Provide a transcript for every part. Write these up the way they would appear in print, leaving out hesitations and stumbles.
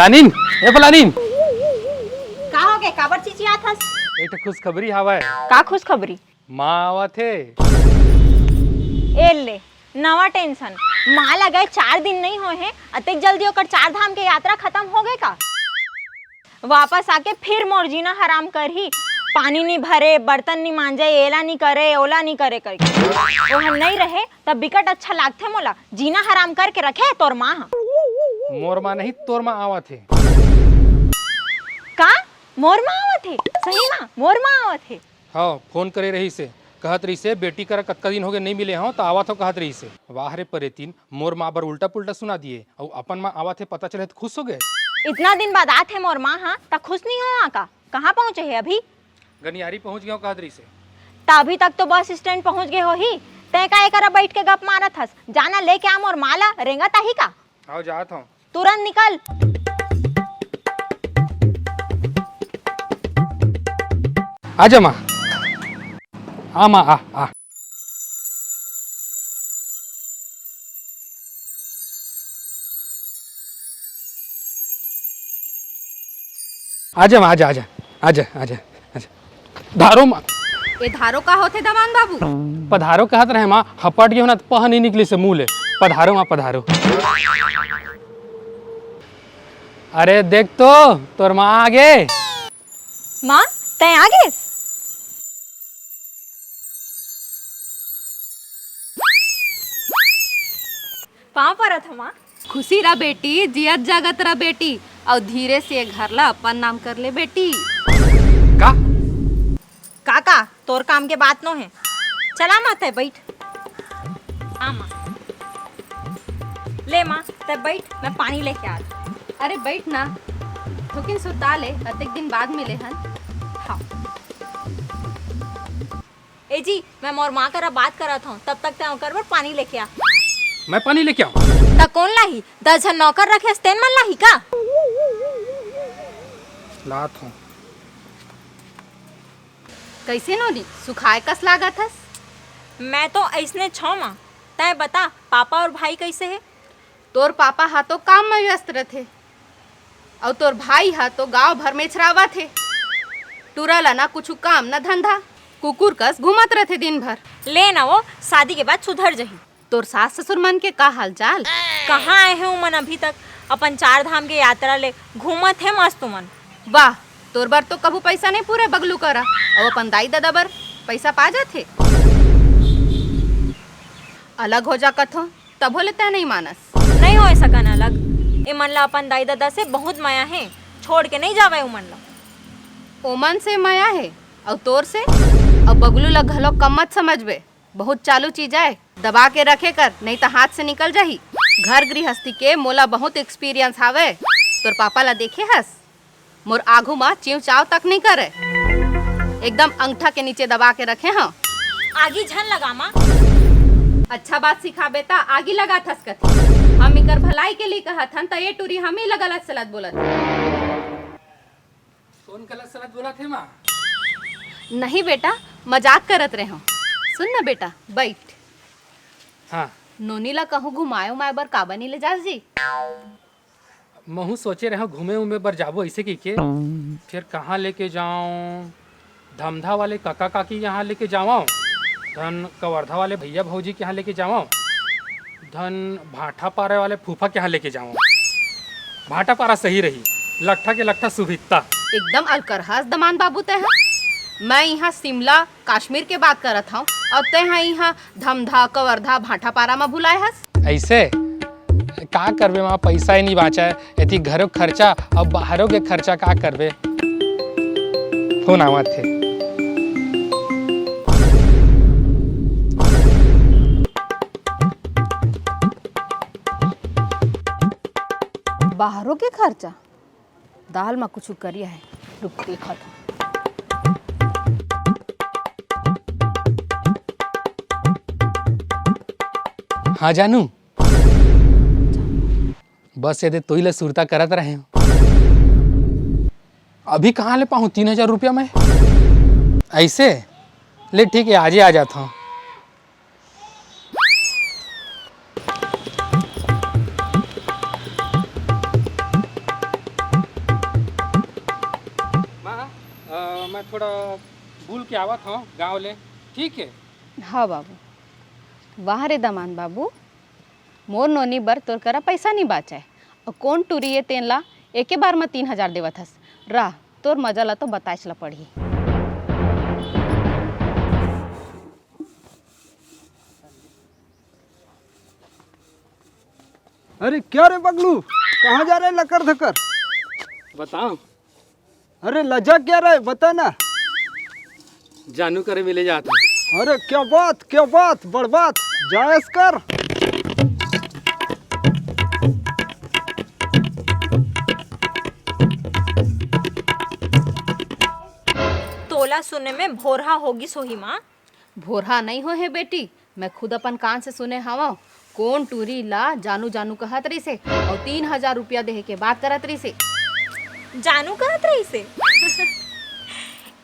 फलानीन ए फलानीन का हो गए काबर चिचियात हस? एक खुशखबरी हवा है। का खुशखबरी? माँ आवत है। ए ले नवा टेंशन माँ लगे 4 दिन नहीं हुए हैं अतिक जल्दी होकर 4 धाम के यात्रा खत्म हो गए का? वापस आके फिर मोर जीना हराम कर ही पानी नहीं भरे बर्तन नहीं मांजे एला नहीं करे ओला नहीं करे करके वह नहीं रहे तब बिकट अच्छा लागते मोला जीना हराम करके रखे तोर माँ मोर माँ नहीं तोर माँ आवत है। का मोर माँ आवत है? सही माँ मोर माँ आवत है। हाँ फोन करे रही से कहत रही से बेटी कर कतका दिन हो गए नहीं मिले हो तो आवत हो कहत रही से। वाह रे परेतीन मोर माँ बर उल्टा पुल्टा सुना दिए और अपन माँ आवत है पता चले तो खुश हो गए। इतना दिन बाद आते मोर माँ हाँ ता खुश नहीं हो का? कहाँ पहुँचे है अभी? गनियारी पहुंच गया कहत रही से। अभी तक तो बस स्टैंड पहुँच गए हो ही तय का एकरा बैठ के गप मारत हस जाना लेके आम और माला रेंगा ताही का? आओ जात हूँ तुरंत निकल। आजा माँ आ माँ आ आजा माँ आजा आजा आजा आजा आजा धारो माँ ए धारो का होते दमान बाबू? पधारो कहत रहे माँ हपट गए ना तो पह नहीं निकली से मुँह ले। पधारो माँ पधारो। अरे देख तो तोर माँ आगे। माँ तय आगे पाँव परत हो माँ। खुशी रहा बेटी जियत जागत रहा बेटी और धीरे से घर ला अपन नाम कर ले बेटी। का काका तोर काम के बात नो है चला माँ तय बैठ। हाँ माँ ले माँ तय बैठ मैं पानी लेके आ। अरे बैठ ना थोकिन सुता ले अतिक दिन बाद मिले हन। हाँ ए जी मैं मोर माँ करा बात करत हूँ तब तक तय कर पानी लेके आ। मैं पानी लेके आऊँ? ता कौन लाही 10 जन नौकर रखे तेन मन लाही का? लात हूँ। कैसे नोनी सुखाए कस लागत हस? मैं तो ऐसने छौ माँ तय बता पापा और भाई कैसे है? तोर पापा हा तो काम में व्यस्त रहे और तोर भाई हा तो गांव भर में छरावा थे। टूरला ना कुछ काम ना धंधा कुकुर कस घूमत रहे दिन भर। ले ना वो शादी के बाद सुधर जही। तोर सास ससुर मन के का हाल चाल? कहाँ आए हैं मन अभी तक अपन 4 धाम के यात्रा ले घूमत है मस्त मन। वाह तोर बर तो कभू पैसा नहीं पूरे बगलू करा और अपन दाई दादा बर पैसा पा जाथे। अलग हो जा कथो तब बोले तय नहीं मानस। नहीं हो सकन अलग ए मन ला अपन दाई दादा से बहुत माया है छोड़ के नहीं जावे उमन ला। ओमन से माया है और तोर से और बगलू ला घलो कम मत समझबे। बहुत चालू चीज है दबा के रखे कर नहीं तो हाथ से निकल जाही। घर गृहस्थी के मोला बहुत एक्सपीरियंस हावे। तोर पापा ला देखे हस मोर आगू माँ चिव चाव तक नहीं करे एकदम अंगठा के नीचे दबा के रखे। हाँ आगी झन लगा माँ। अच्छा बात सिखा बेटा आगी लगा थस कथी हम इकर भलाई के लिए कहा थन त ये टूरी हम ही लगलत सलत बोलत। कौन गलत सलत बोला थे माँ? नहीं बेटा मजाक करत रहे हो। सुन ना बेटा बैठ। हाँ नोनी ला कहूँ घुमायो माए बर काबा नहीं ले जा जी? महू सोचे रहे घूमे उमे बर जाबो ऐसे की के फिर कहाँ लेके जाऊँ? धमधा वाले काका काकी यहाँ लेके जाऊँ, धन कवर्धा वाले भैया भौजी के यहाँ लेके जाऊँ, धन भाटा पारे वाले फूफा के यहाँ लेके जाऊँ। भाटा पारा सही रही लट्ठा के लट्ठा सुभिता। एकदम अलकरहस दमान बाबू ते है। मैं यहाँ शिमला कश्मीर के बात करत हूँ और ते हैं यहाँ धमधा कवर्धा भाटा पारा में भुलाए हस। ऐसे का करबे माँ पैसा ही नहीं बाचा है यदि घरों खर्चा और बाहरों के खर्चा का करबे। फोन आवत थे। बाहरों के खर्चा दाल में कुछ करिया है रुक देखा था। हाँ जानू बस यदि तो ही सुरता करत रहे हो। अभी कहाँ ले पाऊँ 3000 रुपया में? ऐसे ले ठीक है आज ही आ जाता हूँ। भूल के आवत हो गाँव ले, ठीक है। हाँ बाबू, वाह रे दमान बाबू, मोर नोनी बर तोर करा पैसा नहीं बाचाए और कौन टूरिए तेन ला एके बार में 3,000 देवत हस। राह तोर मजा ला तो बताइस ला पड़ी। अरे क्या रे बगलू, कहाँ जा रहे लकर धकर? बताओ। अरे लजा क्या रहे बता ना। जानू करे मिले जाता। अरे क्या बात बड़ बात, जायज कर। तोला सुने में भोरहा होगी सोही माँ। भोरहा नहीं हो है बेटी, मैं खुद अपन कान से सुने हवा। कौन टूरी ला जानू जानू कहत रही से और 3,000 रुपया देहे के बात करत रही से। जानू कहत रही से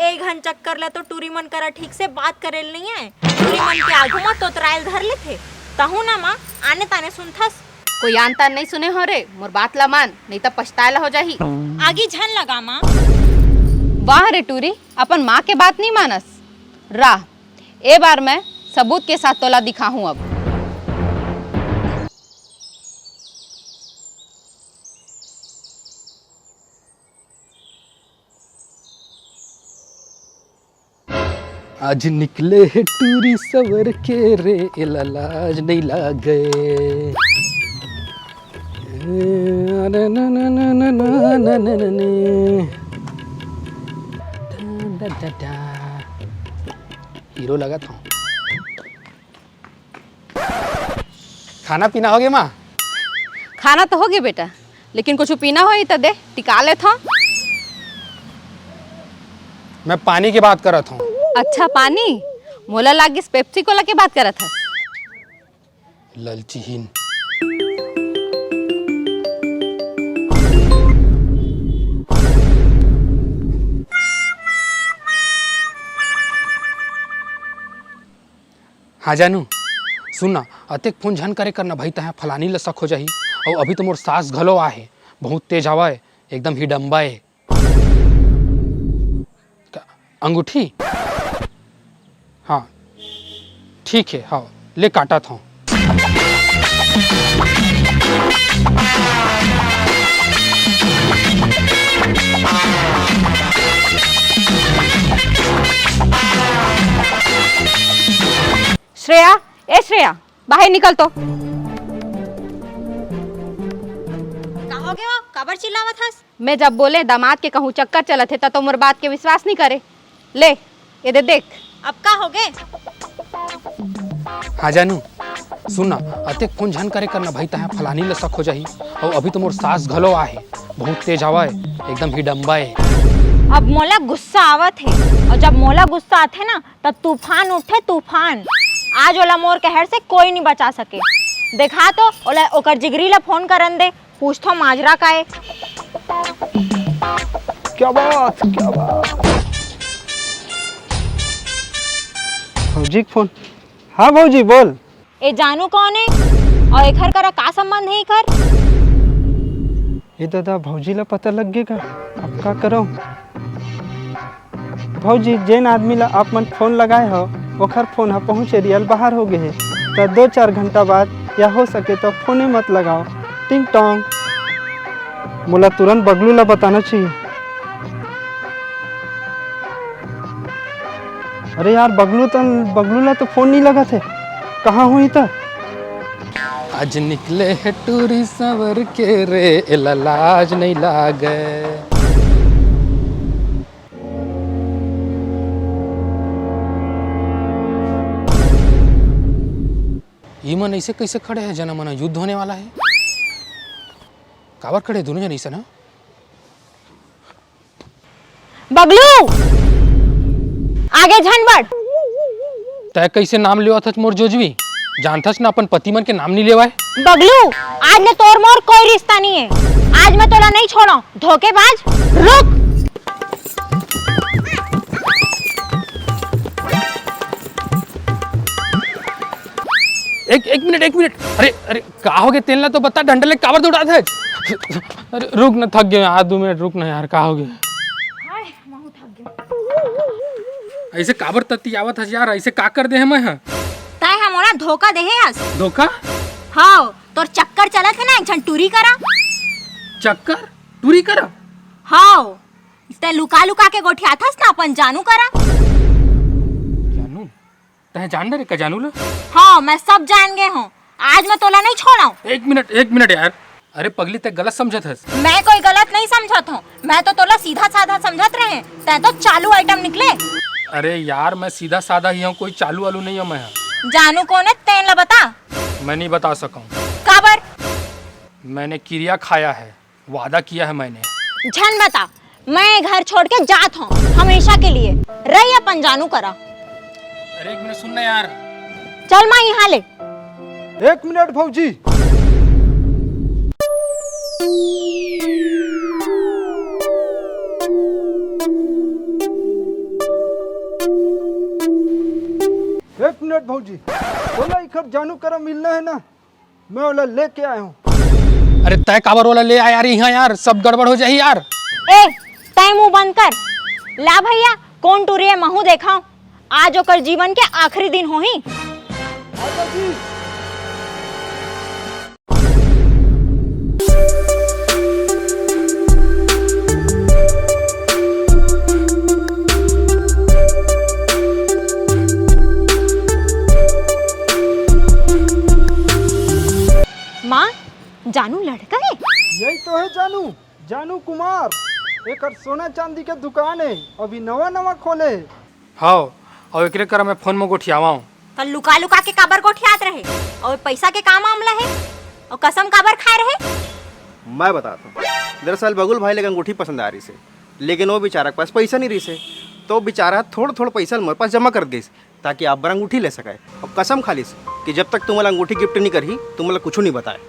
एक घन चक्कर ला तो टूरी मन करा ठीक से बात करेल नहीं है। टूरी मन के आगू में तोतरायल धर ले थे तहु ना माँ आने ताने सुनथस। कोई आनता नहीं सुने हो रे, मोर बात ला मान नहीं तो पछताए ला हो जाही। आगे झन लगा माँ। वाह रे टूरी, अपन माँ के बात नहीं मानस। राह ए बार मैं सबूत के साथ तोला दिखा हूँ। अब आज निकले है टूरी सवर के रे, इलाज नहीं लागे। हीरो लगा था। खाना पीना हो गया माँ? खाना तो हो गया बेटा, लेकिन कुछ पीना हो तो दे टिका ले था। मैं पानी की बात कर रहा था। अच्छा पानी, मोला लागिस पेप्सी कोला के बात करत हस। ललचीहीन। हाँ जानू सुन ना, अतेक फोन झन करे करना भाई तहाँ फलानी ल शक हो जाही। और अभी तो मोर सास घलो आहे, बहुत तेज हवा है, एकदम हिडम्बा है। अंगूठी? हाँ ठीक है, हाँ ले काटा था। श्रेया, ए श्रेया बाहर निकल तो। कहो गए कबर चिल्लावत हस? मैं जब बोले दामाद के कहूँ चक्कर चलत है तो मोर बात के विश्वास नहीं करे। ले ये दे देख। अब का हो गए? हाँ जानू सुन ना, अतेक फोन झन करे करना भाई तहाँ फलानी ल शक हो जाही। और अभी तो मोर सास घलो आहे, बहुत तेज हवा है, एकदम हिडम्बा है। अब मोला गुस्सा आवत है और जब मोला गुस्सा आथे ना तब तूफान उठे तूफान। आज ओला मोर कहर से कोई नहीं बचा सके। देखा तो ओला ओकर जिगरी ला फोन करन दे, पूछतो माजरा का है। क्या बात भौजी फोन। हाँ भौजी बोल। ए जानू कौन है और एकर करा का संबंध है एकर? ये दादा भौजी ला पता लग गएगा, अब का करो? भौजी जेन आदमी ला आप मन फोन लगाए हो ओखर फोन पहुँचे रियल बाहर हो गए तो 2-4 घंटा बाद या हो सके तो फोने मत लगाओ। टिंग टोंग, मोला तुरंत बगलू ला बताना चाहिए। अरे यार बगलू ला तो फोन नहीं लगा थे, कहाँ हुई था? आज निकले है टूरी सवर के रे, इलाज नहीं लागे। ये मन ऐसे कैसे खड़े हैं? जना मना युद्ध होने वाला है। काबर खड़े दोनों जन ऐसे ना? बगलू आगे झन बढ़। तय कैसे नाम लेवा था मोर जोजवी? जानथस ना अपन पति मन के नाम नहीं लेवा है। बगलू आज ने तोर मोर कोई रिश्ता नहीं है, आज मैं तोला नहीं छोड़ा। धोखेबाज रुक। एक मिनट। अरे का हो गया? तेल ना तो बता, डंडले काबर दौड़ा था। अरे रुक ना, थक गए। 2 मिनट रुक ना यार, का हो गया? ऐसे काबर तत्ती आवत हस यार, ऐसे का कर दे है मैं? तय हमरा धोखा देहे हस। धोखा? हाँ, तोर चक्कर चलत है ना, एक झन टूरी करा। चक्कर टूरी करा? हाँ, ते लुका लुका के गोठियाथस ना अपन जानू करा। जानू? तह जान रे का जानू ला? हाँ, मैं सब जान गए हूँ। आज मैं तोला नहीं छोड़ाऊँ। एक मिनट यार। अरे पगली ते गलत समझत हस। मैं कोई गलत नहीं समझत हूँ, मैं तो तोला सीधा साधा समझत रहे। तै तो चालू आइटम निकले। अरे यार मैं सीधा साधा ही हूँ, कोई चालू वालू नहीं हूँ मैं। जानू कौन है तेन ला बता। मैं नहीं बता सकूँ। काबर? मैंने क्रिया खाया है, वादा किया है मैंने। झन बता, मैं घर छोड़ के जात हूँ हमेशा के लिए। रही अपन जानू करा। अरे एक मिनट सुनना यार। चल माँ यहाँ ले। 1 मिनट भौजी। एक मिनट भौजी, बोला इखर जानू करा मिलना है ना, मैं वाला लेके आया हूँ। अरे तय काबर वाला ले आ यार यहाँ यार, सब गड़बड़ हो जाए यार। ए, तय मुंह बंद कर। ला भैया, कौन टूरी है महू देखा। आज ओकर जीवन के आखिरी दिन हो ही। आजा जी। माँ, जानू लड़का है? यही तो है जानू, जानू कुमार। एक सोना चांदी के दुकान है, अभी नवा खोले। हाँ, और एकरे कर मैं फोन में गोठियावा हूँ। तो लुका लुका के काबर गोठियात रहे, और पैसा के का मामला है, और कसम काबर खाए रहे? मैं बताता हूँ। दरअसल बगुल भाई लगे अंगूठी पसंद आ रही से, लेकिन वो बेचारा के पास पैसा नहीं रही से, तो बेचारा थोड़ा पैसा मेरे पास जमा कर दे ताकि आप बर अंगूठी ले सके। और कसम खाली से कि जब तक तुम्हारा अंगूठी गिफ्ट नहीं करी तुम्हारा कुछ नहीं बताए।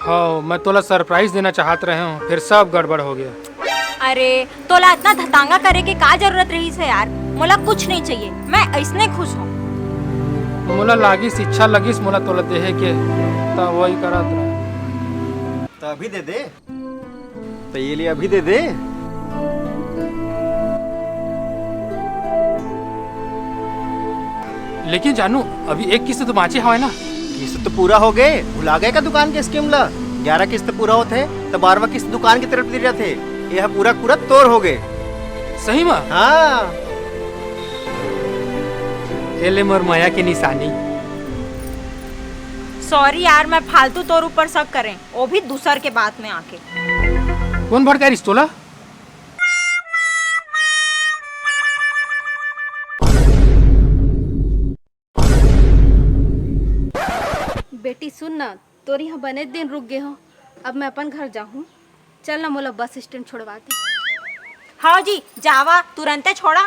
हाँ, मैं तोला सरप्राइज देना चाहत रहे हूँ, फिर सब गड़बड़ हो गया। अरे तोला इतना धतांगा करे के का जरूरत रही से यार। मोला कुछ नहीं चाहिए, मैं ऐसने खुश हूँ। मोला लागिस, इच्छा लगिस मोला तोला देहे के, तब वही करत रहे। तो अभी दे दे, तो ये लिए अभी दे दे। लेकिन जानू अभी एक किस्त तो बाँचे हवा ना। किस्त तो पूरा हो गए, भुला गए का दुकान के स्कीम ला। 11 किस्त पूरा होते तो 12वां किस्त दुकान की तरफ दे जाते। यह पूरा तोड़ हो गए। सही में? हाँ, एले मोर माया की निशानी। सॉरी यार, मैं फालतू तोर ऊपर शक करें, वो भी दूसर के बात में आके। कौन भड़का रिस तोला? बेटी सुन ना, तोर यहाँ बने दिन रुक गए हो, अब मैं अपन घर जाऊँ। चल ना मोला बस स्टैंड छोड़वा दे। हाँ जी, जावा तुरंते छोड़ा।